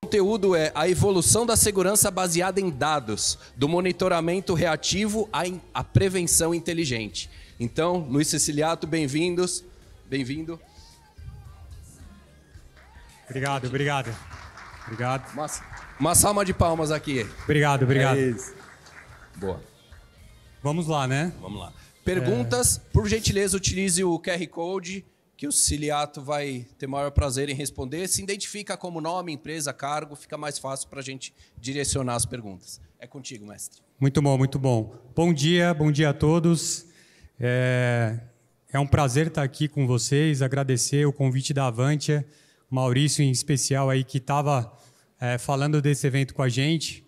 conteúdo é a evolução da segurança baseada em dados, do monitoramento reativo à prevenção inteligente. Então, Luiz Ceciliato, bem-vindo. Obrigado. Uma salva de palmas aqui. Obrigado. É isso. Boa. Vamos lá, né? Vamos lá. Perguntas, por gentileza, utilize o QR Code, que o Ceciliato vai ter maior prazer em responder. Se identifica como nome, empresa, cargo, fica mais fácil para a gente direcionar as perguntas. É contigo, mestre. Muito bom. Bom dia a todos. É um prazer estar aqui com vocês, agradecer o convite da Avantia, Maurício em especial aí que estava falando desse evento com a gente.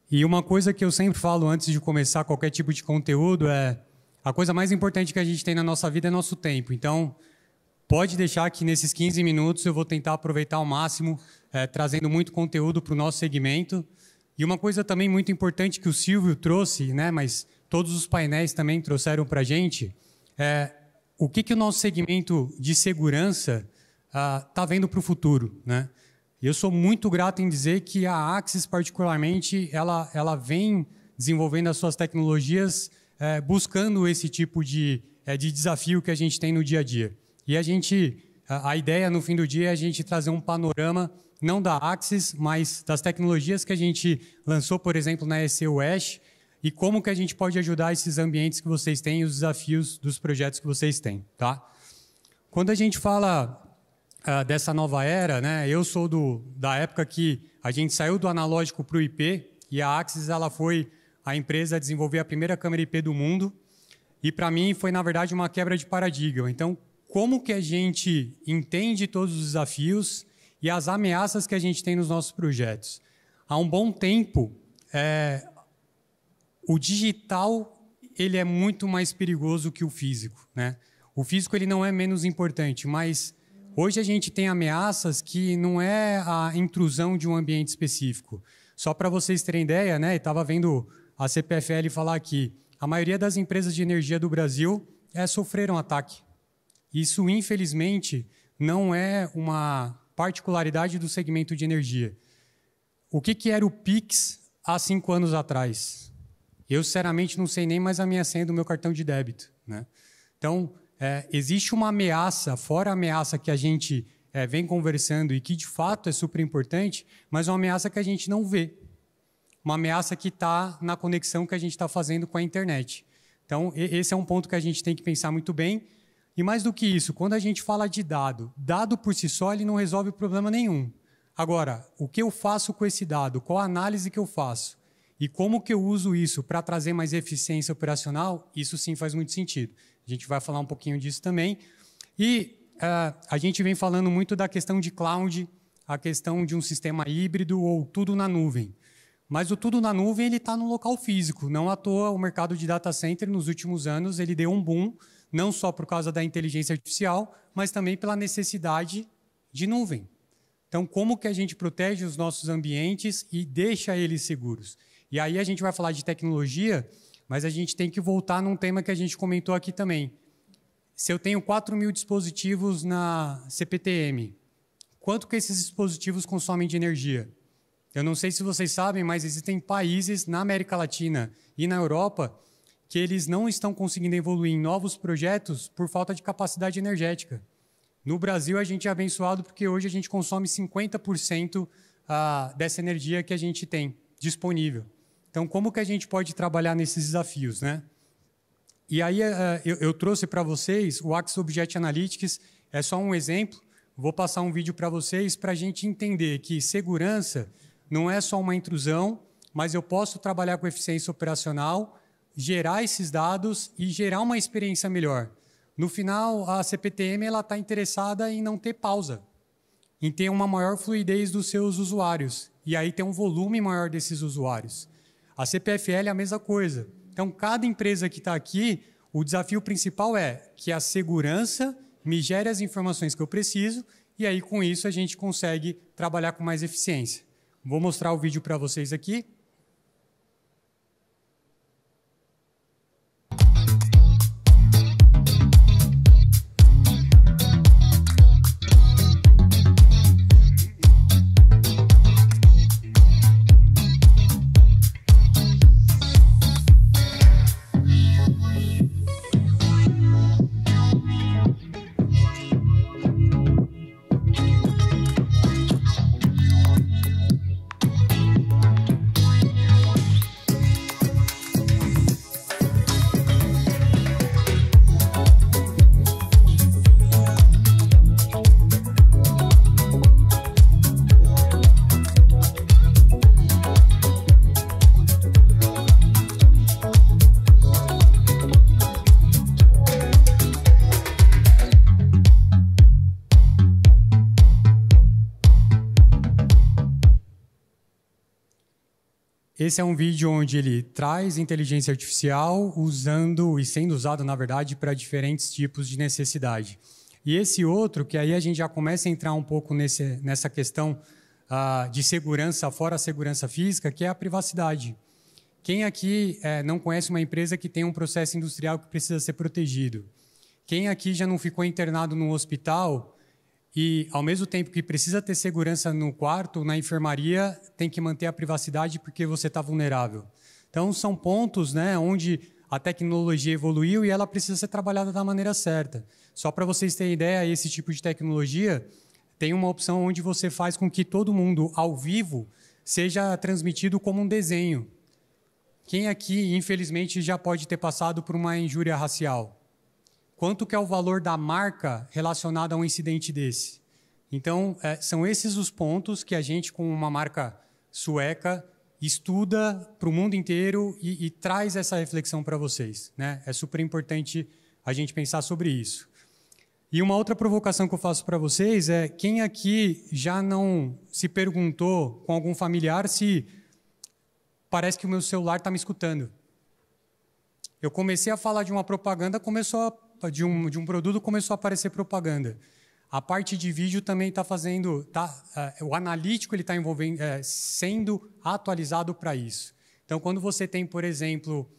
E uma coisa que eu sempre falo antes de começar qualquer tipo de conteúdo é a coisa mais importante que a gente tem na nossa vida é nosso tempo. Então, pode deixar que nesses 15 minutos eu vou tentar aproveitar ao máximo, trazendo muito conteúdo para o nosso segmento. E uma coisa também muito importante que o Silvio trouxe, né, mas todos os painéis também trouxeram para a gente, o que o nosso segmento de segurança está vendo para o futuro, né? Eu sou muito grato em dizer que a Axis, particularmente, ela vem desenvolvendo as suas tecnologias buscando esse tipo de desafio que a gente tem no dia a dia. E a ideia, no fim do dia, é a gente trazer um panorama, não da Axis, mas das tecnologias que a gente lançou, por exemplo, na ECU Ash, e como que a gente pode ajudar esses ambientes que vocês têm e os desafios dos projetos que vocês têm, tá? Quando a gente fala dessa nova era, né, eu sou da época que a gente saiu do analógico para o IP, e a Axis ela foi a empresa a desenvolver a primeira câmera IP do mundo, e para mim foi, na verdade, uma quebra de paradigma. Então, como que a gente entende todos os desafios e as ameaças que a gente tem nos nossos projetos? Há um bom tempo, o digital ele é muito mais perigoso que o físico, né? O físico ele não é menos importante, mas hoje a gente tem ameaças que não é a intrusão de um ambiente específico. Só para vocês terem ideia, né? Estava vendo a CPFL falar aqui, a maioria das empresas de energia do Brasil sofreram ataque. Isso, infelizmente, não é uma particularidade do segmento de energia. O que era o Pix há 5 anos atrás? Eu, sinceramente, não sei nem mais a minha senha do meu cartão de débito, né? Então, existe uma ameaça, fora a ameaça que a gente vem conversando e que, de fato, é super importante, mas uma ameaça que a gente não vê. Uma ameaça que está na conexão que a gente está fazendo com a internet. Então, esse é um ponto que a gente tem que pensar muito bem. E mais do que isso, quando a gente fala de dado por si só, ele não resolve problema nenhum. Agora, o que eu faço com esse dado? Qual a análise que eu faço? E como que eu uso isso para trazer mais eficiência operacional? Isso sim faz muito sentido. A gente vai falar um pouquinho disso também. E a gente vem falando muito da questão de cloud, a questão de um sistema híbrido ou tudo na nuvem. Mas o tudo na nuvem ele está no local físico. Não à toa o mercado de data center nos últimos anos ele deu um boom, não só por causa da inteligência artificial, mas também pela necessidade de nuvem. Então, como que a gente protege os nossos ambientes e deixa eles seguros? E aí a gente vai falar de tecnologia, mas a gente tem que voltar num tema que a gente comentou aqui também. Se eu tenho 4.000 dispositivos na CPTM, quanto que esses dispositivos consomem de energia? Eu não sei se vocês sabem, mas existem países na América Latina e na Europa que eles não estão conseguindo evoluir em novos projetos por falta de capacidade energética. No Brasil, a gente é abençoado porque hoje a gente consome 50% dessa energia que a gente tem disponível. Então, como que a gente pode trabalhar nesses desafios, né? E aí, eu trouxe para vocês o Axis Object Analytics, é só um exemplo. Vou passar um vídeo para vocês para a gente entender que segurança não é só uma intrusão, mas eu posso trabalhar com eficiência operacional, gerar esses dados e gerar uma experiência melhor. No final, a CPTM está interessada em não ter pausa, em ter uma maior fluidez dos seus usuários, e aí ter um volume maior desses usuários. A CPFL é a mesma coisa. Então, cada empresa que está aqui, o desafio principal é que a segurança me gere as informações que eu preciso, e aí, com isso, a gente consegue trabalhar com mais eficiência. Vou mostrar o vídeo para vocês aqui. Esse é um vídeo onde ele traz inteligência artificial usando e sendo usado, na verdade, para diferentes tipos de necessidade. E esse outro, que aí a gente já começa a entrar um pouco nessa questão de segurança, fora a segurança física, que é a privacidade. Quem aqui não conhece uma empresa que tem um processo industrial que precisa ser protegido? Quem aqui já não ficou internado num hospital e, ao mesmo tempo que precisa ter segurança no quarto, na enfermaria, tem que manter a privacidade porque você está vulnerável? Então, são pontos, né, onde a tecnologia evoluiu e ela precisa ser trabalhada da maneira certa. Só para vocês terem ideia, esse tipo de tecnologia tem uma opção onde você faz com que todo mundo, ao vivo, seja transmitido como um desenho. Quem aqui, infelizmente, já pode ter passado por uma injúria racial? Quanto que é o valor da marca relacionado a um incidente desse? Então, são esses os pontos que a gente, com uma marca sueca, estuda para o mundo inteiro e traz essa reflexão para vocês, né? É super importante a gente pensar sobre isso. E uma outra provocação que eu faço para vocês é: quem aqui já não se perguntou com algum familiar se parece que o meu celular está me escutando? Eu comecei a falar de uma propaganda, de um produto, começou a aparecer propaganda. A parte de vídeo também está fazendo, o analítico ele está sendo atualizado para isso. Então, quando você tem, por exemplo,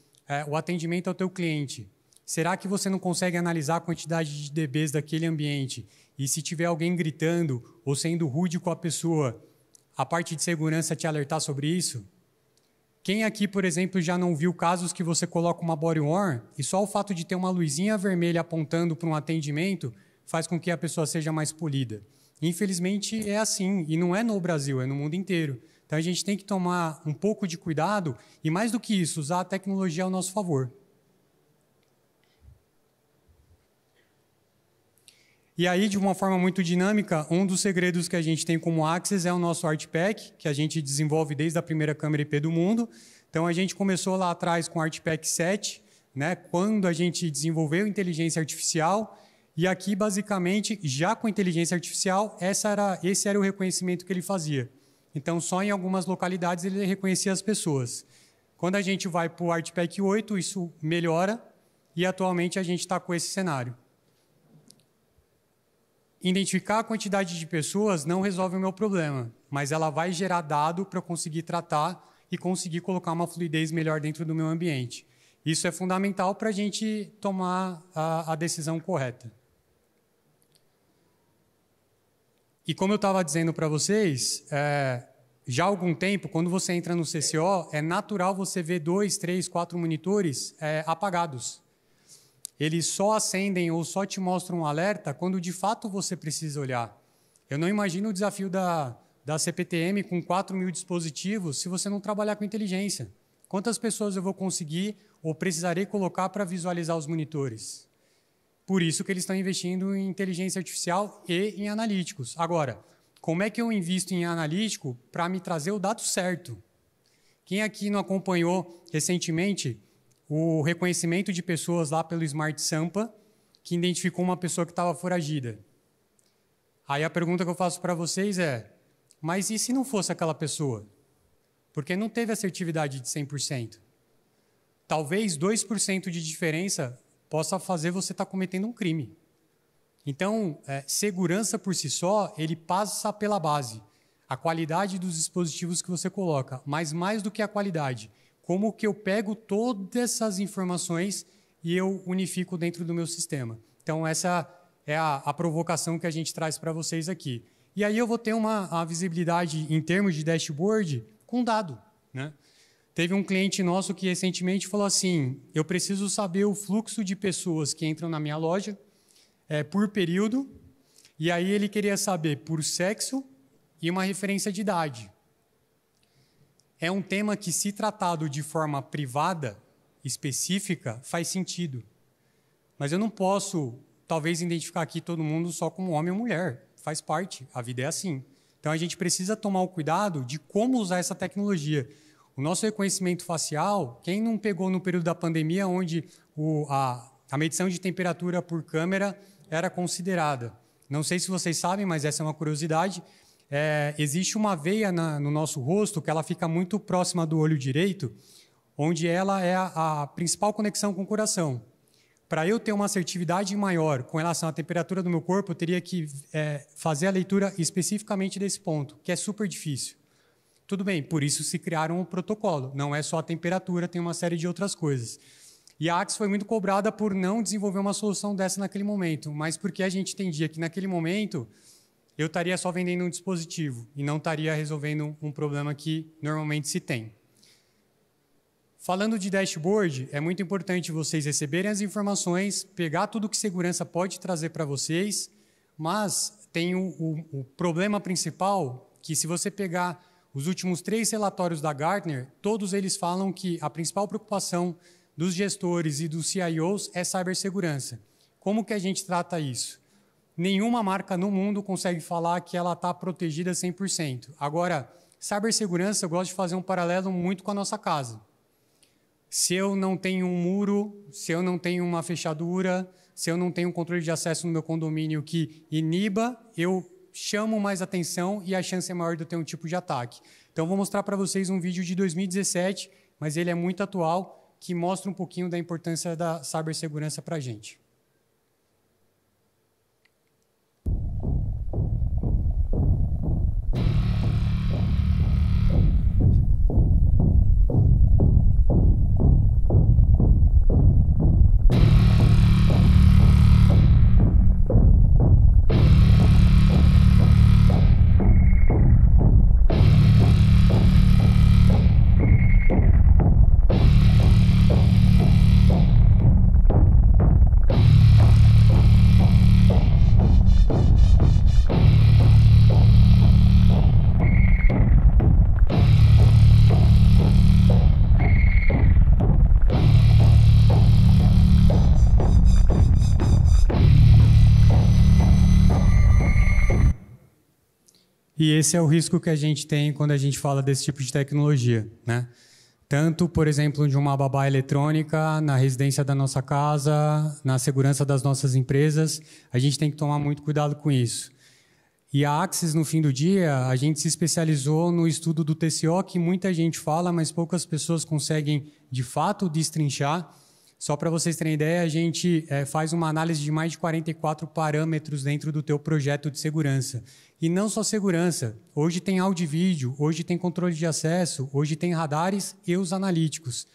o atendimento ao teu cliente, será que você não consegue analisar a quantidade de dBs daquele ambiente? E se tiver alguém gritando ou sendo rude com a pessoa, a parte de segurança te alertar sobre isso? Quem aqui, por exemplo, já não viu casos que você coloca uma body-worn e só o fato de ter uma luzinha vermelha apontando para um atendimento faz com que a pessoa seja mais polida? Infelizmente é assim, e não é no Brasil, é no mundo inteiro. Então a gente tem que tomar um pouco de cuidado e, mais do que isso, usar a tecnologia ao nosso favor. E aí, de uma forma muito dinâmica, um dos segredos que a gente tem como Axis é o nosso ArtPack, que a gente desenvolve desde a primeira câmera IP do mundo. Então, a gente começou lá atrás com o ArtPack 7, né, quando a gente desenvolveu inteligência artificial. E aqui, basicamente, já com inteligência artificial, esse era o reconhecimento que ele fazia. Então, só em algumas localidades ele reconhecia as pessoas. Quando a gente vai para o ArtPack 8, isso melhora e, atualmente, a gente está com esse cenário. Identificar a quantidade de pessoas não resolve o meu problema, mas ela vai gerar dado para eu conseguir tratar e conseguir colocar uma fluidez melhor dentro do meu ambiente. Isso é fundamental para a gente tomar a decisão correta. E como eu estava dizendo para vocês, já há algum tempo, quando você entra no CCO, é natural você ver 2, 3, 4 monitores apagados. Eles só acendem ou só te mostram um alerta quando de fato você precisa olhar. Eu não imagino o desafio da CPTM com 4.000 dispositivos se você não trabalhar com inteligência. Quantas pessoas eu vou conseguir ou precisarei colocar para visualizar os monitores? Por isso que eles estão investindo em inteligência artificial e em analíticos. Agora, como é que eu invisto em analítico para me trazer o dado certo? Quem aqui não acompanhou recentemente o reconhecimento de pessoas lá pelo Smart Sampa, que identificou uma pessoa que estava foragida? Aí a pergunta que eu faço para vocês é: mas e se não fosse aquela pessoa? Porque não teve assertividade de 100%. Talvez 2% de diferença possa fazer você estar cometendo um crime. Então, segurança por si só, ele passa pela base. A qualidade dos dispositivos que você coloca, mas mais do que a qualidade, como que eu pego todas essas informações e eu unifico dentro do meu sistema. Então, essa é a provocação que a gente traz para vocês aqui. E aí eu vou ter uma visibilidade em termos de dashboard com dado, né? Teve um cliente nosso que recentemente falou assim: eu preciso saber o fluxo de pessoas que entram na minha loja por período, e aí ele queria saber por sexo e uma referência de idade. É um tema que, se tratado de forma privada, específica, faz sentido. Mas eu não posso, talvez, identificar aqui todo mundo só como homem ou mulher. Faz parte, a vida é assim. Então, a gente precisa tomar o cuidado de como usar essa tecnologia. O nosso reconhecimento facial, quem não pegou no período da pandemia, onde a medição de temperatura por câmera era considerada? Não sei se vocês sabem, mas essa é uma curiosidade. existe uma veia no nosso rosto que ela fica muito próxima do olho direito, onde ela é a principal conexão com o coração. Para eu ter uma assertividade maior com relação à temperatura do meu corpo, eu teria que fazer a leitura especificamente desse ponto, que é super difícil. Tudo bem, por isso se criaram um protocolo. Não é só a temperatura, tem uma série de outras coisas. E a Axis foi muito cobrada por não desenvolver uma solução dessa naquele momento, mas porque a gente entendia que naquele momento eu estaria só vendendo um dispositivo e não estaria resolvendo um problema que normalmente se tem. Falando de dashboard, é muito importante vocês receberem as informações, pegar tudo que segurança pode trazer para vocês, mas tem o problema principal, que se você pegar os últimos 3 relatórios da Gartner, todos eles falam que a principal preocupação dos gestores e dos CIOs é cibersegurança. Como que a gente trata isso? Nenhuma marca no mundo consegue falar que ela está protegida 100%. Agora, cibersegurança, eu gosto de fazer um paralelo muito com a nossa casa. Se eu não tenho um muro, se eu não tenho uma fechadura, se eu não tenho um controle de acesso no meu condomínio que iniba, eu chamo mais atenção e a chance é maior de eu ter um tipo de ataque. Então, vou mostrar para vocês um vídeo de 2017, mas ele é muito atual, que mostra um pouquinho da importância da cibersegurança para a gente. E esse é o risco que a gente tem quando a gente fala desse tipo de tecnologia, né? Tanto, por exemplo, de uma babá eletrônica na residência da nossa casa, na segurança das nossas empresas, a gente tem que tomar muito cuidado com isso. E a Axis, no fim do dia, a gente se especializou no estudo do TCO, que muita gente fala, mas poucas pessoas conseguem, de fato, destrinchar. Só para vocês terem ideia, a gente faz uma análise de mais de 44 parâmetros dentro do teu projeto de segurança. E não só segurança. Hoje tem áudio e vídeo, hoje tem controle de acesso, hoje tem radares e os analíticos.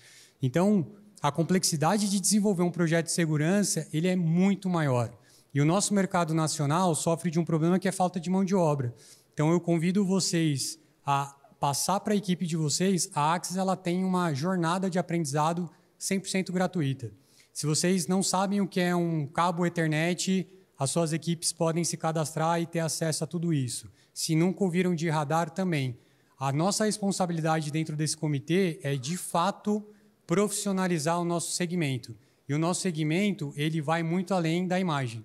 Então, a complexidade de desenvolver um projeto de segurança ele é muito maior. E o nosso mercado nacional sofre de um problema que é falta de mão de obra. Então, eu convido vocês a passar para a equipe de vocês. A Axis ela tem uma jornada de aprendizado 100% gratuita. Se vocês não sabem o que é um cabo Ethernet, as suas equipes podem se cadastrar e ter acesso a tudo isso. Se nunca ouviram de radar, também. A nossa responsabilidade dentro desse comitê é, de fato, profissionalizar o nosso segmento. E o nosso segmento ele vai muito além da imagem.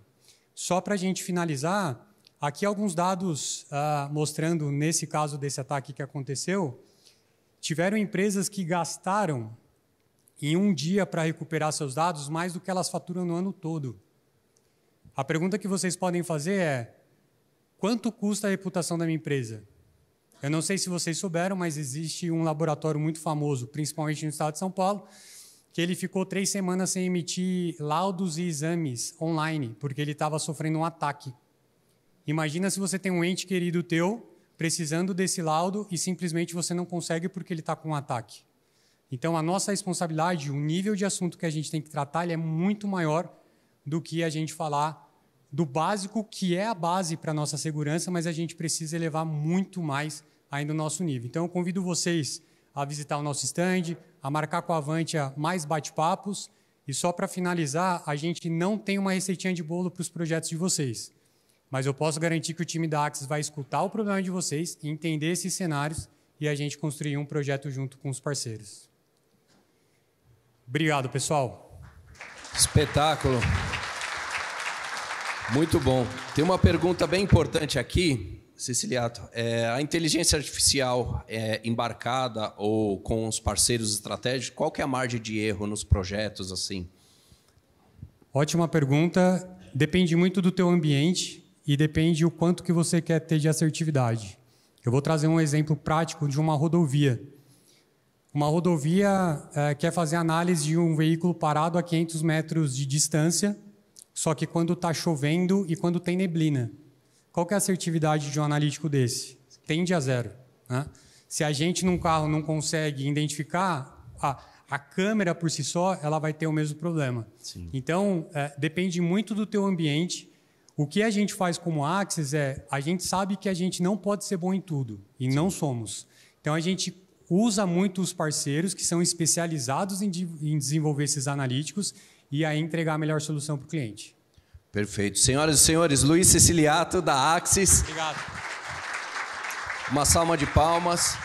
Só para a gente finalizar, aqui alguns dados mostrando, nesse caso desse ataque que aconteceu, tiveram empresas que gastaram em um dia para recuperar seus dados mais do que elas faturam no ano todo. A pergunta que vocês podem fazer é: quanto custa a reputação da minha empresa? Eu não sei se vocês souberam, mas existe um laboratório muito famoso, principalmente no estado de São Paulo, que ele ficou 3 semanas sem emitir laudos e exames online, porque ele estava sofrendo um ataque. Imagina se você tem um ente querido teu precisando desse laudo e simplesmente você não consegue porque ele está com um ataque. Então, a nossa responsabilidade, o nível de assunto que a gente tem que tratar, ele é muito maior do que a gente falar do básico, que é a base para a nossa segurança, mas a gente precisa elevar muito mais ainda o nosso nível. Então, eu convido vocês a visitar o nosso stand, a marcar com a Avantia mais bate-papos. E só para finalizar, a gente não tem uma receitinha de bolo para os projetos de vocês. Mas eu posso garantir que o time da Axis vai escutar o problema de vocês, entender esses cenários e a gente construir um projeto junto com os parceiros. Obrigado, pessoal. Espetáculo. Muito bom. Tem uma pergunta bem importante aqui, Ceciliato. A inteligência artificial embarcada ou com os parceiros estratégicos, qual que é a margem de erro nos projetos assim? Ótima pergunta. Depende muito do teu ambiente e depende o quanto que você quer ter de assertividade. Eu vou trazer um exemplo prático de uma rodovia. Uma rodovia quer fazer análise de um veículo parado a 500 metros de distância, só que quando está chovendo e quando tem neblina. Qual que é a assertividade de um analítico desse? Tende a zero, né? Se a gente num carro não consegue identificar, a câmera por si só ela vai ter o mesmo problema. Sim. Então, depende muito do teu ambiente. O que a gente faz como Axis a gente sabe que a gente não pode ser bom em tudo, e Sim. não somos. Então, a gente usa muito os parceiros que são especializados em desenvolver esses analíticos e aí entregar a melhor solução para o cliente. Perfeito. Senhoras e senhores, Luiz Ceciliato, da Axis. Obrigado. Uma salva de palmas.